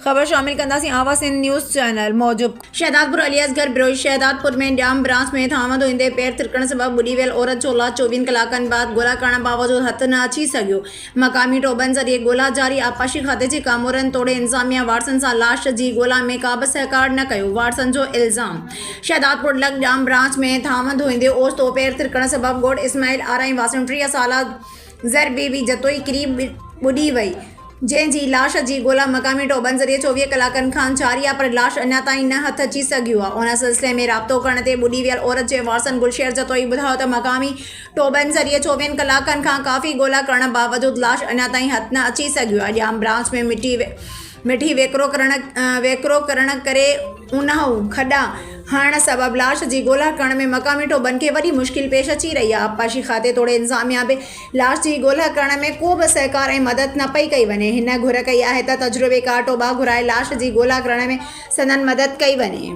ख़बर शामिल कंदासीं आवाज़ सिंध न्यूज़ चैनल मौजूद। शहदादपुर अलियासगढ़ बिरोही शहदादपुर में ॼाम ब्रांच में थाम धोईंदे पैर तिरकण सबबि ॿुॾी वियल औरत जो लाश 24 कलाकनि बाद ॻोल्हा करण बावजूद हथ न अची सघियो। मक़ामी टोबनि ज़रिए ॻोल्हा जारी। आबपाशी खाते जे कामोरनि तोड़े इंतज़ामिया वारसनि सां लाश जी ॻोल्हा में का बि सहकार न कयो, वारसनि जो इल्ज़ाम। शहदादपुर लॻ ॼाम ब्रांच में थाम धोईंदे ओस तो पैर तिरकण सबबि ॻोठ इस्माइल आराई वासिन 30 साला ज़र बीबी जतोई किरी ॿुॾी वई, जंहिंजी लाश जी ॻोल्हा मक़ामी टोबनि ज़रिए 24 कलाकनि खां जारी आहे, पर लाश अञा ताईं न हथ अची सघियो आहे। उन सिलसिले में राब्तो करण ते ॿुॾी वियल औरत जे वारसनि गुलशेर जतोई ॿुधायो त मक़ामी टोबनि ज़रिए 24 कलाकनि खां काफ़ी ॻोल्हा करण बावजूद लाश अञा ताईं हथ न अची सघियो आहे। ॼाम ब्रांच में मिठी वेकिरो करण करे उन्हूं खॾा हणण सबबि लाश जी ॻोल्हा करण में मक़ामी टोबनि खे वॾी मुश्किल पेश अची रही आहे। आबपाशी खाते तोड़े इंतज़ामिया बि लाश जी ॻोल्हा करण में को बि सहकार ऐं मदद न पई कई वञे। हिन घुर कई आहे त तजुर्बेकार टोबा घुराए लाश जी ॻोल्हा करण में संदन मदद कई वञे।